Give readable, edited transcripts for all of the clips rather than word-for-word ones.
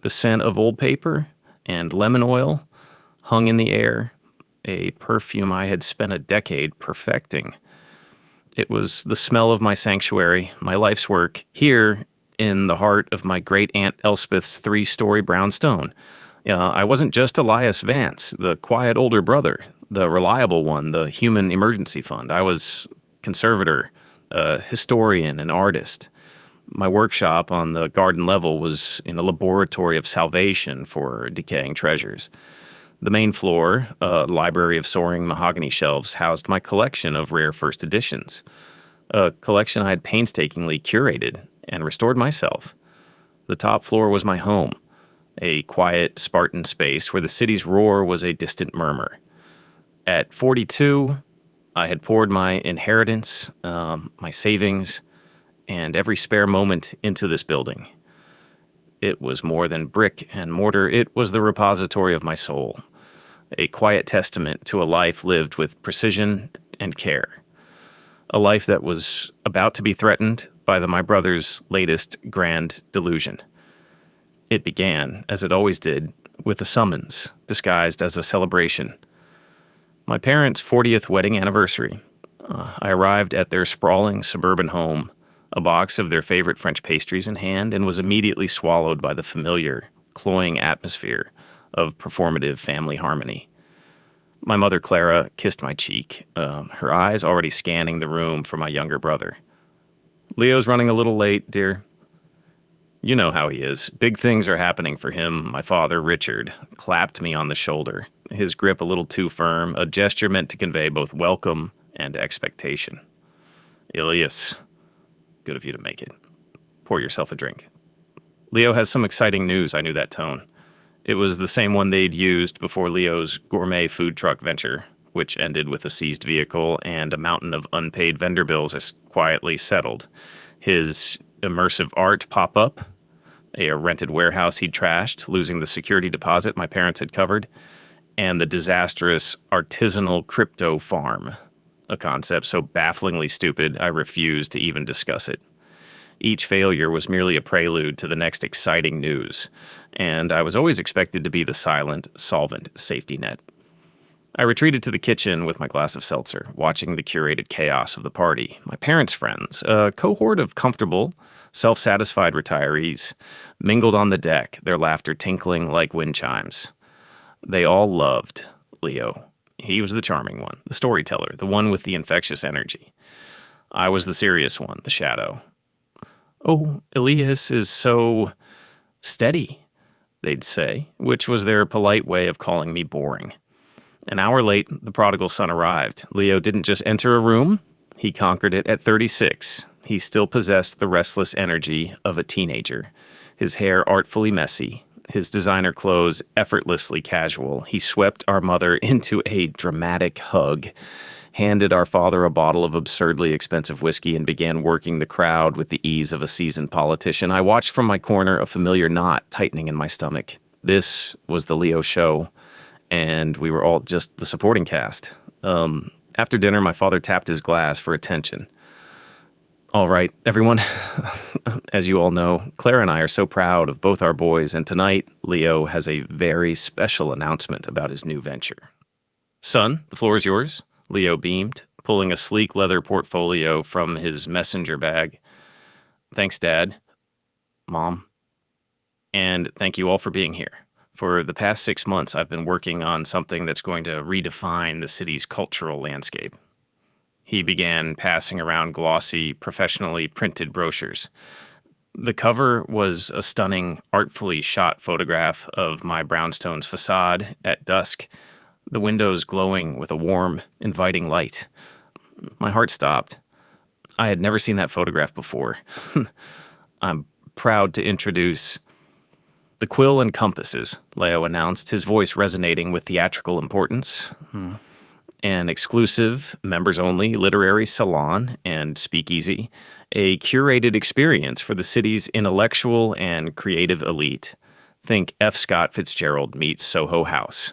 The scent of old paper and lemon oil hung in the air, a perfume I had spent a decade perfecting. It was the smell of my sanctuary, my life's work, here in the heart of my great Aunt Elspeth's three-story brownstone. I wasn't just Elias Vance, the quiet older brother, the reliable one, the human emergency fund. I was conservator, a historian, an artist. My workshop on the garden level was in a laboratory of salvation for decaying treasures. The main floor, a library of soaring mahogany shelves, housed my collection of rare first editions, a collection I had painstakingly curated and restored myself. The top floor was my home, a quiet, Spartan space where the city's roar was a distant murmur. At 42, I had poured my inheritance, my savings, and every spare moment into this building. It was more than brick and mortar. It was the repository of my soul, a quiet testament to a life lived with precision and care, a life that was about to be threatened by my brother's latest grand delusion. It began, as it always did, with a summons disguised as a celebration. My parents' 40th wedding anniversary. I arrived at their sprawling suburban home, a box of their favorite French pastries in hand, and was immediately swallowed by the familiar, cloying atmosphere of performative family harmony. My mother, Clara, kissed my cheek, her eyes already scanning the room for my younger brother. "Leo's running a little late, dear." "You know how he is. Big things are happening for him." My father, Richard, clapped me on the shoulder, his grip a little too firm, a gesture meant to convey both welcome and expectation. "Elias, good of you to make it. Pour yourself a drink." "Leo has some exciting news." I knew that tone. It was the same one they'd used before Leo's gourmet food truck venture, which ended with a seized vehicle and a mountain of unpaid vendor bills as quietly settled. His immersive art pop-up, a rented warehouse he'd trashed, losing the security deposit my parents had covered, and the disastrous artisanal crypto farm, a concept so bafflingly stupid I refused to even discuss it. Each failure was merely a prelude to the next exciting news, and I was always expected to be the silent, solvent safety net. I retreated to the kitchen with my glass of seltzer, watching the curated chaos of the party. My parents' friends, a cohort of comfortable, self-satisfied retirees, mingled on the deck, their laughter tinkling like wind chimes. They all loved Leo. He was the charming one, the storyteller, the one with the infectious energy. I was the serious one, the shadow. "Oh, Elias is so steady," they'd say, which was their polite way of calling me boring. An hour late, the prodigal son arrived. Leo didn't just enter a room, he conquered it at 36. He still possessed the restless energy of a teenager, his hair artfully messy, his designer clothes effortlessly casual. He swept our mother into a dramatic hug, handed our father a bottle of absurdly expensive whiskey, and began working the crowd with the ease of a seasoned politician. I watched from my corner, a familiar knot tightening in my stomach. This was the Leo show, and we were all just the supporting cast. After dinner, my father tapped his glass for attention. "All right, everyone, as you all know, Claire and I are so proud of both our boys, and tonight, Leo has a very special announcement about his new venture." "Son, the floor is yours," Leo beamed, pulling a sleek leather portfolio from his messenger bag. "Thanks, Dad, Mom, and thank you all for being here. For the past 6 months, I've been working on something that's going to redefine the city's cultural landscape." He began passing around glossy, professionally printed brochures. The cover was a stunning, artfully shot photograph of my brownstone's facade at dusk, the windows glowing with a warm, inviting light. My heart stopped. I had never seen that photograph before. "I'm proud to introduce the Quill and Compasses," Leo announced, his voice resonating with theatrical importance. "An exclusive, members-only literary salon and speakeasy, a curated experience for the city's intellectual and creative elite. Think F. Scott Fitzgerald meets Soho House."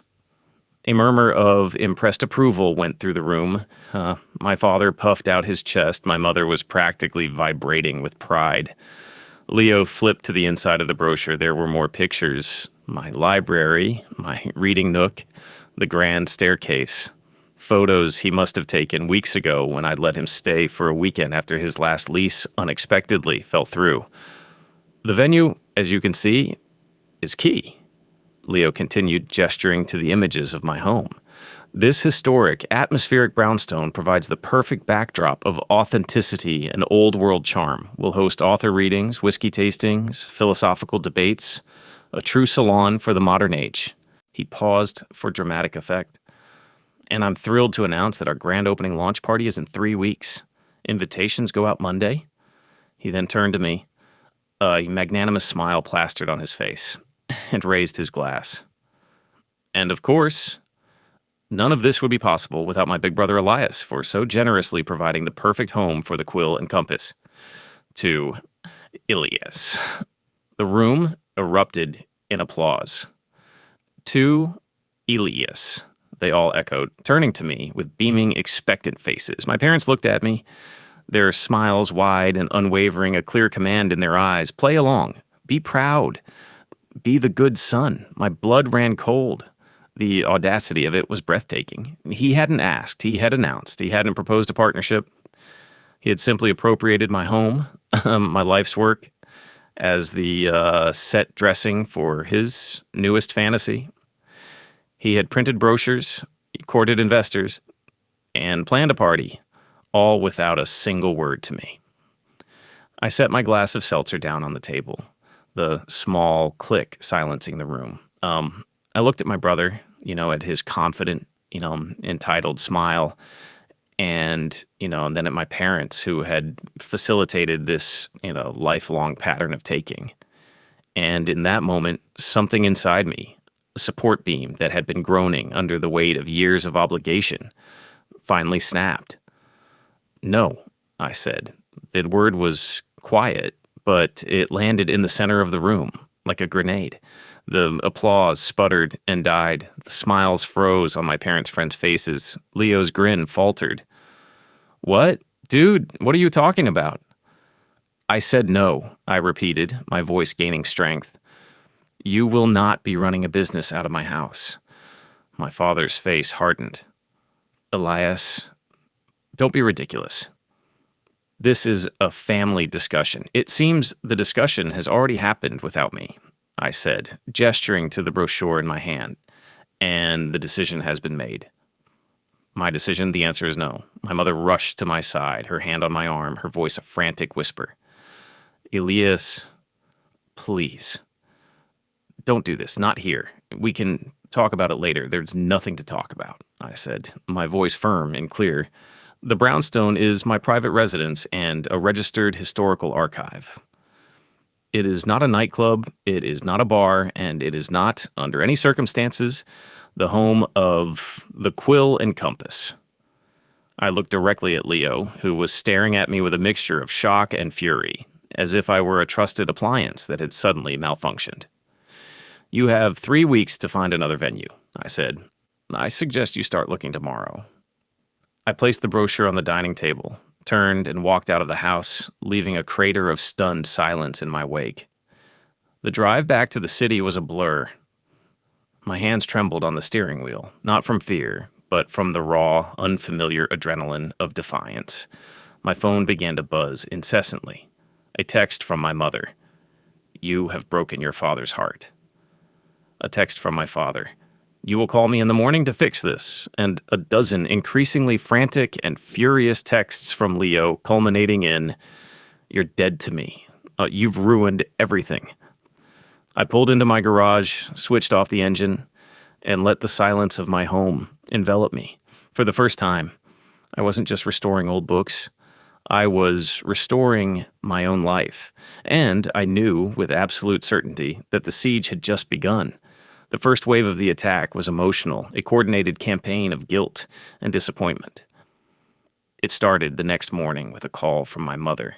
A murmur of impressed approval went through the room. My father puffed out his chest. My mother was practically vibrating with pride. Leo flipped to the inside of the brochure. There were more pictures. My library, my reading nook, the grand staircase. Photos he must have taken weeks ago when I'd let him stay for a weekend after his last lease unexpectedly fell through. The venue, as you can see, is key. Leo continued, gesturing to the images of my home. This historic, atmospheric brownstone provides the perfect backdrop of authenticity and old-world charm. We'll host author readings, whiskey tastings, philosophical debates, a true salon for the modern age. He paused for dramatic effect. And I'm thrilled to announce that our grand opening launch party is in 3 weeks. Invitations go out Monday. He then turned to me, a magnanimous smile plastered on his face, and raised his glass. And of course, none of this would be possible without my big brother Elias for so generously providing the perfect home for the quill and compass. To Elias. The room erupted in applause. To Elias, they all echoed, turning to me with beaming, expectant faces. My parents looked at me, their smiles wide and unwavering, a clear command in their eyes. Play along. Be proud. Be the good son. My blood ran cold. The audacity of it was breathtaking. He hadn't asked. He had announced. He hadn't proposed a partnership. He had simply appropriated my home, my life's work, as the set dressing for his newest fantasy. He had printed brochures, courted investors, and planned a party, all without a single word to me. I set my glass of seltzer down on the table, the small click silencing the room. I looked at my brother, at his confident, entitled smile, and then at my parents who had facilitated this, lifelong pattern of taking. And in that moment, something inside me, a support beam that had been groaning under the weight of years of obligation, finally snapped. No, I said. The word was quiet, but it landed in the center of the room, like a grenade. The applause sputtered and died. The smiles froze on my parents' friends' faces. Leo's grin faltered. What? Dude, what are you talking about? I said no, I repeated, my voice gaining strength. You will not be running a business out of my house. My father's face hardened. Elias, don't be ridiculous. This is a family discussion. It seems the discussion has already happened without me, I said, gesturing to the brochure in my hand, and the decision has been made. My decision, the answer is no. My mother rushed to my side, her hand on my arm, her voice a frantic whisper. Elias, please. Don't do this, not here. We can talk about it later. There's nothing to talk about, I said, my voice firm and clear. The brownstone is my private residence and a registered historical archive. It is not a nightclub, it is not a bar, and it is not, under any circumstances, the home of the quill and compass. I looked directly at Leo, who was staring at me with a mixture of shock and fury, as if I were a trusted appliance that had suddenly malfunctioned. You have 3 weeks to find another venue, I said. I suggest you start looking tomorrow. I placed the brochure on the dining table, turned and walked out of the house, leaving a crater of stunned silence in my wake. The drive back to the city was a blur. My hands trembled on the steering wheel, not from fear, but from the raw, unfamiliar adrenaline of defiance. My phone began to buzz incessantly. A text from my mother. You have broken your father's heart. A text from my father. You will call me in the morning to fix this, and a dozen increasingly frantic and furious texts from Leo culminating in, you're dead to me. You've ruined everything. I pulled into my garage, switched off the engine, and let the silence of my home envelop me. For the first time, I wasn't just restoring old books. I was restoring my own life, and I knew with absolute certainty that the siege had just begun. The first wave of the attack was emotional, a coordinated campaign of guilt and disappointment. It started the next morning with a call from my mother.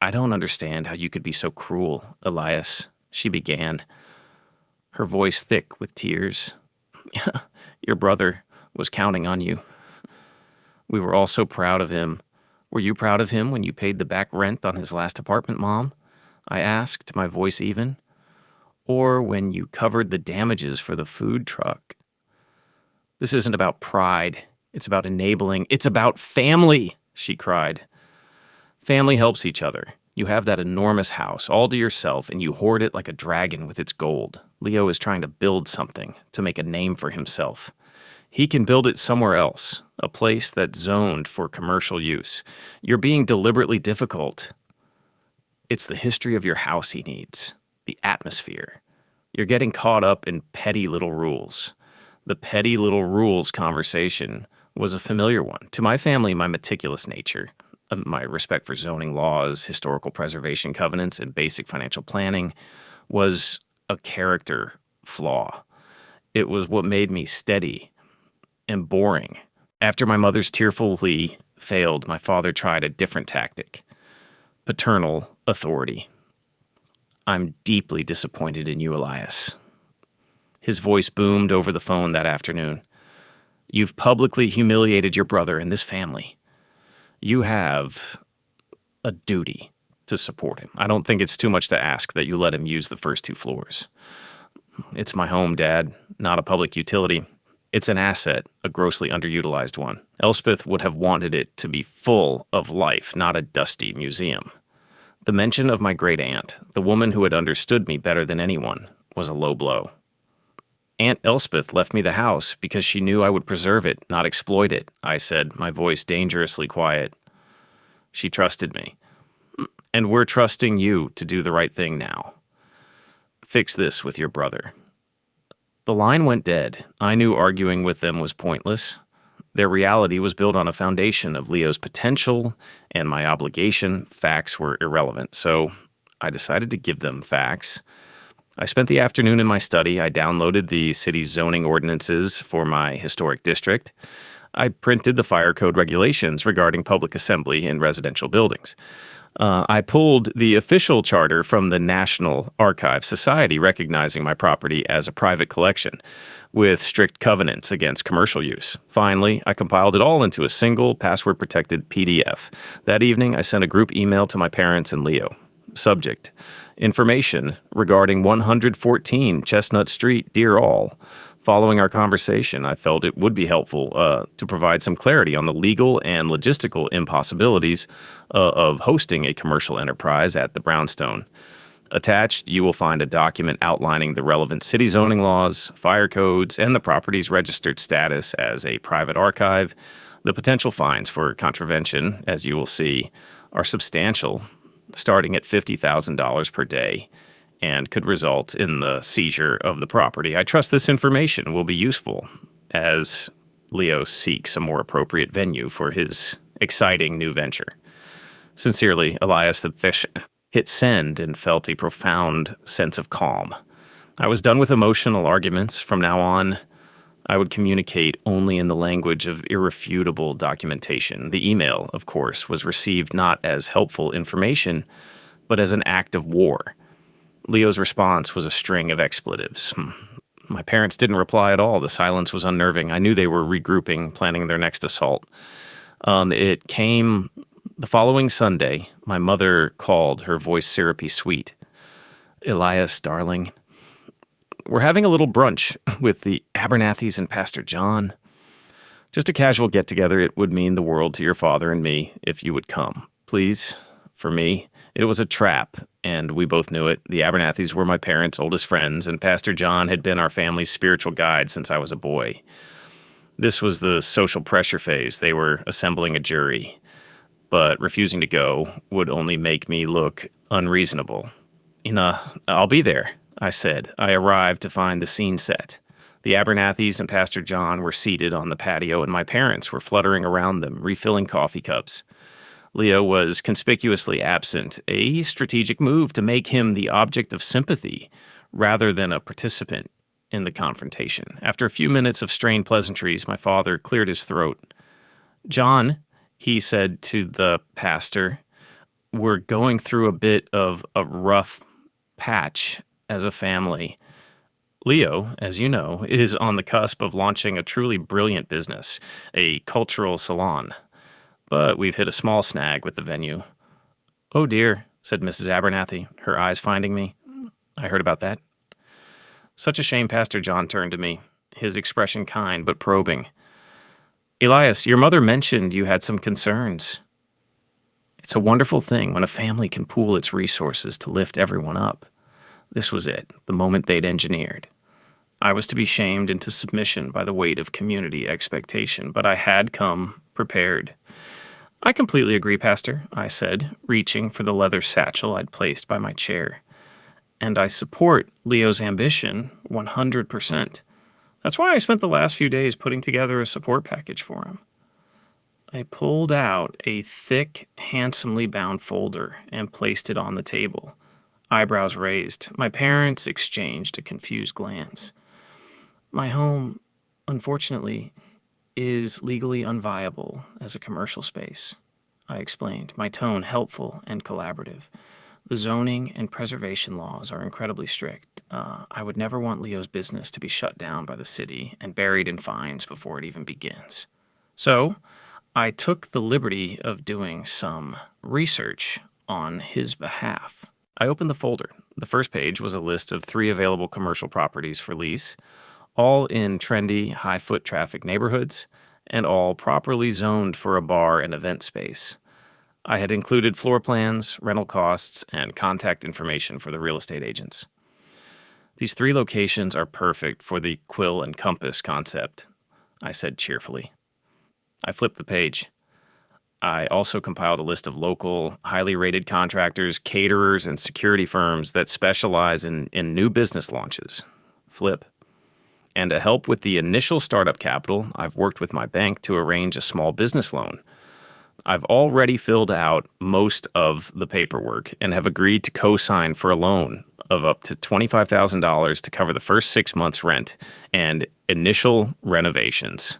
I don't understand how you could be so cruel, Elias, she began, her voice thick with tears. Your brother was counting on you. We were all so proud of him. Were you proud of him when you paid the back rent on his last apartment, Mom? I asked, my voice even. Or when you covered the damages for the food truck. This isn't about pride. It's about enabling. It's about family, she cried. Family helps each other. You have that enormous house all to yourself and you hoard it like a dragon with its gold. Leo is trying to build something to make a name for himself. He can build it somewhere else, a place that's zoned for commercial use. You're being deliberately difficult. It's the history of your house he needs, the atmosphere. You're getting caught up in petty little rules. The petty little rules conversation was a familiar one. To my family, my meticulous nature, my respect for zoning laws, historical preservation covenants, and basic financial planning was a character flaw. It was what made me steady and boring. After my mother's tearful plea failed, my father tried a different tactic: paternal authority. I'm deeply disappointed in you, Elias. His voice boomed over the phone that afternoon. You've publicly humiliated your brother and this family. You have a duty to support him. I don't think it's too much to ask that you let him use the first 2 floors. It's my home, Dad, not a public utility. It's an asset, a grossly underutilized one. Elspeth would have wanted it to be full of life, not a dusty museum. The mention of my great aunt, the woman who had understood me better than anyone, was a low blow. Aunt Elspeth left me the house because she knew I would preserve it, not exploit it, I said, my voice dangerously quiet. She trusted me. And we're trusting you to do the right thing now. Fix this with your brother. The line went dead. I knew arguing with them was pointless. Their reality was built on a foundation of Leo's potential and my obligation. Facts were irrelevant, so I decided to give them facts. I spent the afternoon in my study. I downloaded the city's zoning ordinances for my historic district. I printed the fire code regulations regarding public assembly in residential buildings. I pulled the official charter from the National Archives Society recognizing my property as a private collection with strict covenants against commercial use. Finally, I compiled it all into a single password-protected PDF. That evening, I sent a group email to my parents and Leo. Subject: information regarding 114 Chestnut Street, Dear All. Following our conversation, I felt it would be helpful to provide some clarity on the legal and logistical impossibilities of hosting a commercial enterprise at the brownstone. Attached, you will find a document outlining the relevant city zoning laws, fire codes, and the property's registered status as a private archive. The potential fines for contravention, as you will see, are substantial, starting at $50,000 per day, and could result in the seizure of the property. I trust this information will be useful as Leo seeks a more appropriate venue for his exciting new venture. Sincerely, Elias the Fish hit send and felt a profound sense of calm. I was done with emotional arguments. From now on, I would communicate only in the language of irrefutable documentation. The email, of course, was received not as helpful information, but as an act of war. Leo's response was a string of expletives. My parents didn't reply at all. The silence was unnerving. I knew they were regrouping, planning their next assault. It came the following Sunday. My mother called, her voice syrupy sweet. Elias, darling, we're having a little brunch with the Abernathys and Pastor John. Just a casual get-together. It would mean the world to your father and me if you would come. Please, for me, it was a trap, and we both knew it. The Abernathys were my parents' oldest friends, and Pastor John had been our family's spiritual guide since I was a boy. This was the social pressure phase. They were assembling a jury, but refusing to go would only make me look unreasonable. I'll be there, I said. I arrived to find the scene set. The Abernathys and Pastor John were seated on the patio, and my parents were fluttering around them, refilling coffee cups. Leo was conspicuously absent, a strategic move to make him the object of sympathy rather than a participant in the confrontation. After a few minutes of strained pleasantries, my father cleared his throat. John, he said to the pastor, we're going through a bit of a rough patch as a family. Leo, as you know, is on the cusp of launching a truly brilliant business, a cultural salon. But we've hit a small snag with the venue. Oh dear, said Mrs. Abernathy, her eyes finding me. I heard about that. Such a shame. Pastor John turned to me, his expression kind but probing. Elias, your mother mentioned you had some concerns. It's a wonderful thing when a family can pool its resources to lift everyone up. This was it, the moment they'd engineered. I was to be shamed into submission by the weight of community expectation, but I had come prepared. I completely agree, Pastor, I said, reaching for the leather satchel I'd placed by my chair. And I support Leo's ambition 100%. That's why I spent the last few days putting together a support package for him. I pulled out a thick, handsomely bound folder and placed it on the table. Eyebrows raised. My parents exchanged a confused glance. My home, unfortunately, is legally unviable as a commercial space, I explained, my tone helpful and collaborative. The zoning and preservation laws are incredibly strict. I would never want Leo's business to be shut down by the city and buried in fines before it even begins. So, I took the liberty of doing some research on his behalf. I opened the folder. The first page was a list of 3 available commercial properties for lease, all in trendy, high-foot traffic neighborhoods, and all properly zoned for a bar and event space. I had included floor plans, rental costs, and contact information for the real estate agents. These 3 locations are perfect for the quill and compass concept, I said cheerfully. I flipped the page. I also compiled a list of local, highly rated contractors, caterers, and security firms that specialize in new business launches. Flip. And to help with the initial startup capital, I've worked with my bank to arrange a small business loan. I've already filled out most of the paperwork and have agreed to co-sign for a loan of up to $25,000 to cover the first 6 months' rent and initial renovations.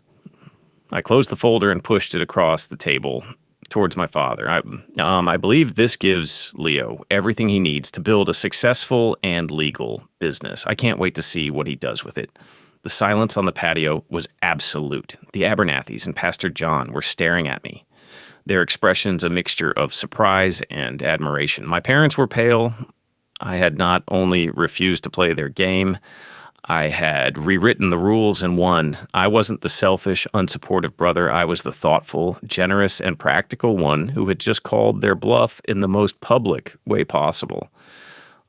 I closed the folder and pushed it across the table towards my father. I believe this gives Leo everything he needs to build a successful and legal business. I can't wait to see what he does with it. The silence on the patio was absolute. The Abernathys and Pastor John were staring at me, their expressions a mixture of surprise and admiration. My parents were pale. I had not only refused to play their game, I had rewritten the rules and won. I wasn't the selfish, unsupportive brother. I was the thoughtful, generous, and practical one who had just called their bluff in the most public way possible.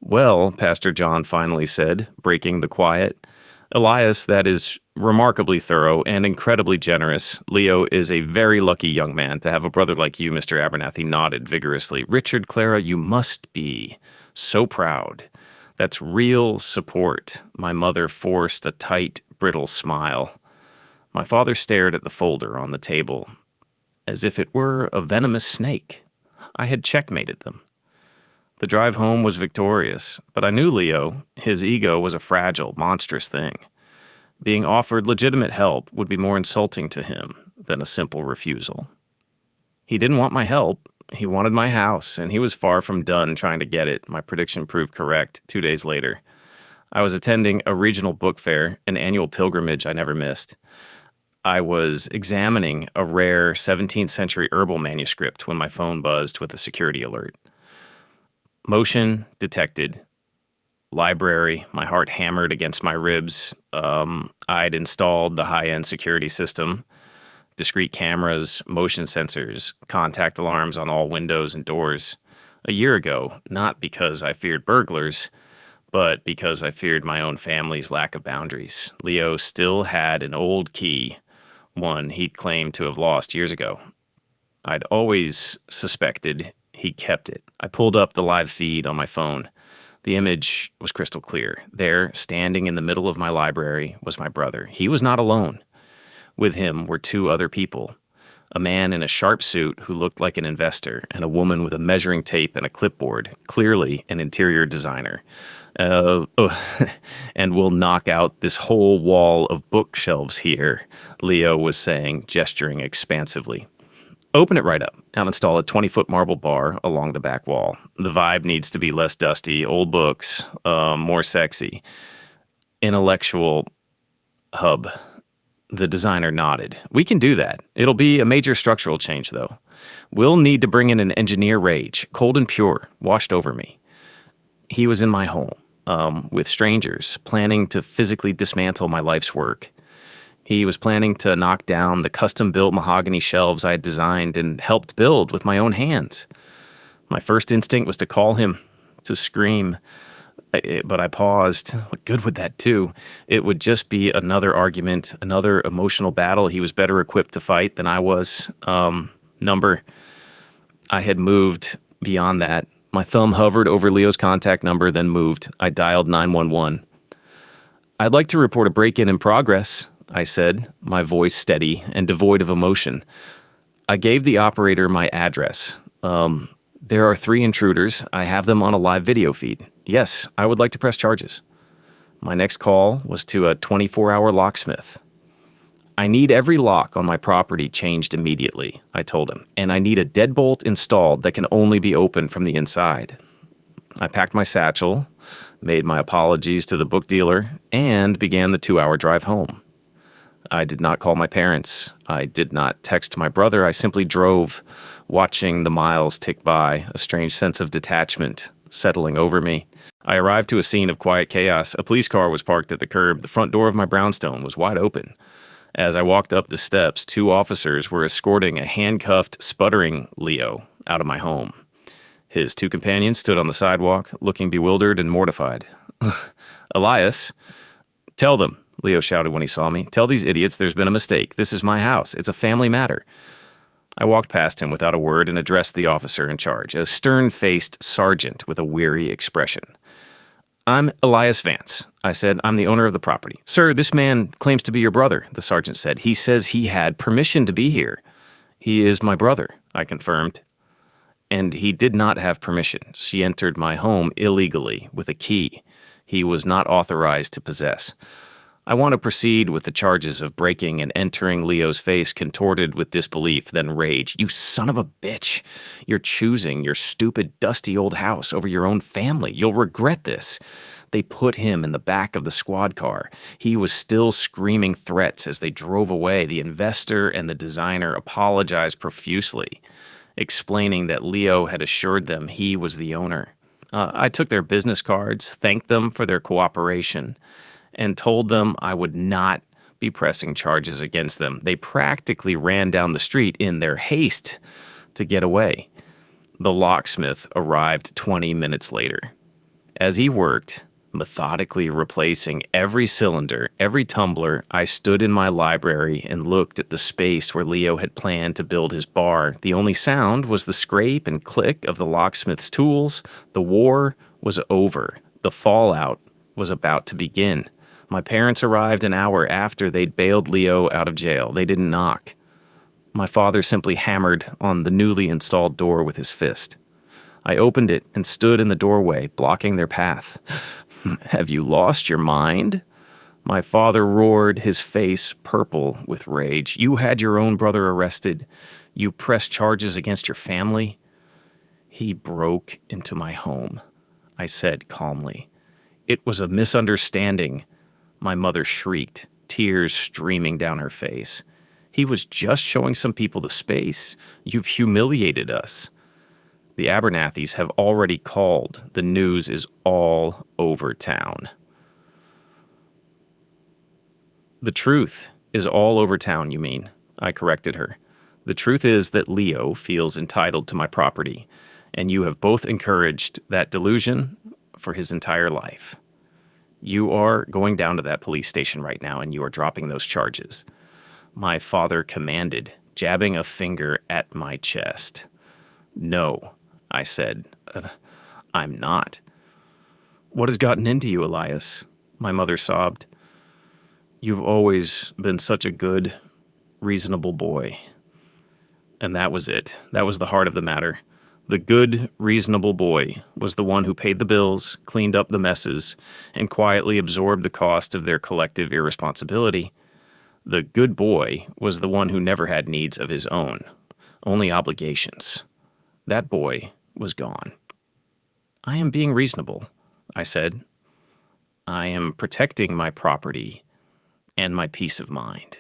Well, Pastor John finally said, breaking the quiet, Elias, that is remarkably thorough and incredibly generous. Leo is a very lucky young man to have a brother like you, Mr. Abernathy nodded vigorously. Richard, Clara, you must be so proud. That's real support. My mother forced a tight, brittle smile. My father stared at the folder on the table, as if it were a venomous snake. I had checkmated them. The drive home was victorious, but I knew Leo. His ego was a fragile, monstrous thing. Being offered legitimate help would be more insulting to him than a simple refusal. He didn't want my help. He wanted my house, and he was far from done trying to get it. My prediction proved correct 2 days later. I was attending a regional book fair, an annual pilgrimage I never missed. I was examining a rare 17th century herbal manuscript when my phone buzzed with a security alert. Motion detected. Library. My heart hammered against my ribs. I'd installed the high-end security system. Discrete cameras, motion sensors, contact alarms on all windows and doors. A year ago, not because I feared burglars, but because I feared my own family's lack of boundaries. Leo still had an old key, one he'd claimed to have lost years ago. I'd always suspected he kept it. I pulled up the live feed on my phone. The image was crystal clear. There, standing in the middle of my library, was my brother. He was not alone. With him were 2 other people, a man in a sharp suit who looked like an investor, and a woman with a measuring tape and a clipboard, clearly an interior designer. And we'll knock out this whole wall of bookshelves here, Leo was saying, gesturing expansively. Open it right up. Now install a 20-foot marble bar along the back wall. The vibe needs to be less dusty, old books, more sexy. Intellectual hub. The designer nodded. We can do that. It'll be a major structural change, though. We'll need to bring in an engineer, Rage, cold and pure, washed over me. He was in my home, with strangers, planning to physically dismantle my life's work. He was planning to knock down the custom-built mahogany shelves I had designed and helped build with my own hands. My first instinct was to call him, to scream. But I paused. What good would that do? It would just be another argument, another emotional battle he was better equipped to fight than I was. Number. I had moved beyond that. My thumb hovered over Leo's contact number, then moved. I dialed 911. I'd like to report a break-in in progress, I said, my voice steady and devoid of emotion. I gave the operator my address. There are 3 intruders. I have them on a live video feed. Yes, I would like to press charges. My next call was to a 24-hour locksmith. I need every lock on my property changed immediately, I told him, and I need a deadbolt installed that can only be opened from the inside. I packed my satchel, made my apologies to the book dealer, and began the 2-hour drive home. I did not call my parents. I did not text my brother. I simply drove, watching the miles tick by, a strange sense of detachment settling over me. I arrived to a scene of quiet chaos. A police car was parked at the curb. The front door of my brownstone was wide open. As I walked up the steps, 2 officers were escorting a handcuffed, sputtering Leo out of my home. His 2 companions stood on the sidewalk, looking bewildered and mortified. Elias, tell them, Leo shouted when he saw me. Tell these idiots there's been a mistake. This is my house. It's a family matter. I walked past him without a word and addressed the officer in charge, a stern-faced sergeant with a weary expression. I'm Elias Vance, I said. I'm the owner of the property. Sir, this man claims to be your brother, the sergeant said. He says he had permission to be here. He is my brother, I confirmed. And he did not have permission. She entered my home illegally with a key he was not authorized to possess. I want to proceed with the charges of breaking and entering. Leo's face contorted with disbelief, then rage. You son of a bitch. You're choosing your stupid, dusty old house over your own family. You'll regret this. They put him in the back of the squad car. He was still screaming threats as they drove away. The investor and the designer apologized profusely, explaining that Leo had assured them he was the owner. I took their business cards, thanked them for their cooperation, and told them I would not be pressing charges against them. They practically ran down the street in their haste to get away. The locksmith arrived 20 minutes later. As he worked, methodically replacing every cylinder, every tumbler, I stood in my library and looked at the space where Leo had planned to build his bar. The only sound was the scrape and click of the locksmith's tools. The war was over. The fallout was about to begin. My parents arrived an hour after they'd bailed Leo out of jail. They didn't knock. My father simply hammered on the newly installed door with his fist. I opened it and stood in the doorway, blocking their path. Have you lost your mind? My father roared, his face purple with rage. You had your own brother arrested. You pressed charges against your family. He broke into my home, I said calmly. It was a misunderstanding. My mother shrieked, tears streaming down her face. He was just showing some people the space. You've humiliated us. The Abernathys have already called. The news is all over town. The truth is all over town, you mean? I corrected her. The truth is that Leo feels entitled to my property, and you have both encouraged that delusion for his entire life. You are going down to that police station right now, and you are dropping those charges. My father commanded, jabbing a finger at my chest. No, I said. I'm not. What has gotten into you, Elias? My mother sobbed. You've always been such a good, reasonable boy. And that was it. That was the heart of the matter. The good, reasonable boy was the one who paid the bills, cleaned up the messes, and quietly absorbed the cost of their collective irresponsibility. The good boy was the one who never had needs of his own, only obligations. That boy was gone. I am being reasonable, I said. I am protecting my property and my peace of mind.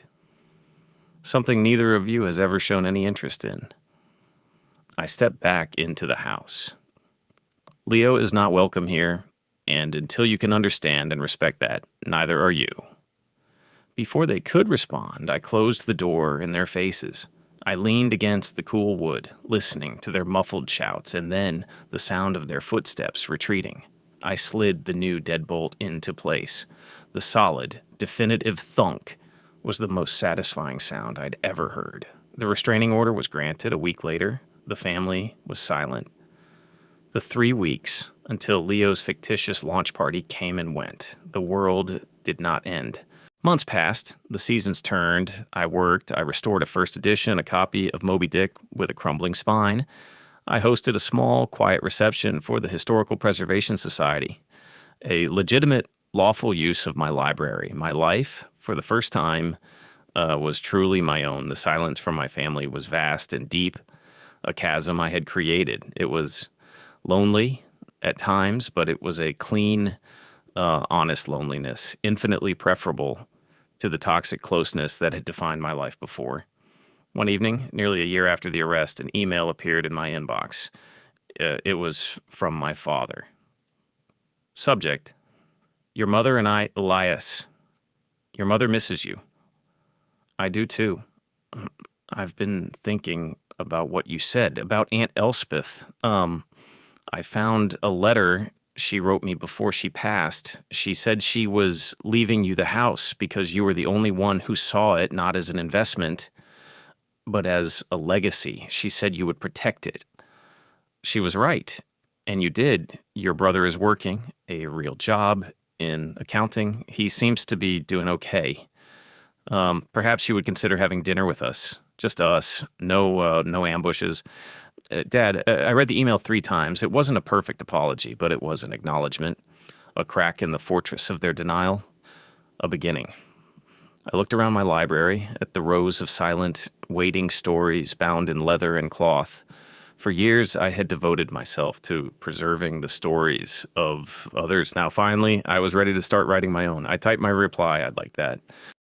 something neither of you has ever shown any interest in. I step back into the house. Leo is not welcome here, and until you can understand and respect that, neither are you. Before they could respond, I closed the door in their faces. I leaned against the cool wood, listening to their muffled shouts and then the sound of their footsteps retreating. I slid the new deadbolt into place. The solid, definitive thunk was the most satisfying sound I'd ever heard. The restraining order was granted a week later. The family was silent. The 3 weeks until Leo's fictitious launch party came and went. The world did not end. Months passed, the seasons turned, I worked, I restored a first edition, a copy of Moby Dick with a crumbling spine. I hosted a small, quiet reception for the Historical Preservation Society, a legitimate, lawful use of my library. My life, for the first time, was truly my own. The silence from my family was vast and deep, a chasm I had created. It was lonely at times, but it was a clean, honest loneliness, infinitely preferable to the toxic closeness that had defined my life before. One evening, nearly a year after the arrest, an email appeared in my inbox. It was from my father. Subject: Your mother and I, Elias. Your mother misses you. I do too. I've been thinking about what you said about Aunt Elspeth. I found a letter she wrote me before she passed. She said she was leaving you the house because you were the only one who saw it not as an investment, but as a legacy. She said you would protect it. She was right, and you did. Your brother is working a real job in accounting. He seems to be doing okay. Perhaps you would consider having dinner with us. Just us. No ambushes. Dad, I read the email 3 times. It wasn't a perfect apology, but it was an acknowledgement, a crack in the fortress of their denial, a beginning. I looked around my library at the rows of silent, waiting stories bound in leather and cloth. For years, I had devoted myself to preserving the stories of others. Now, finally, I was ready to start writing my own. I typed my reply. I'd like that.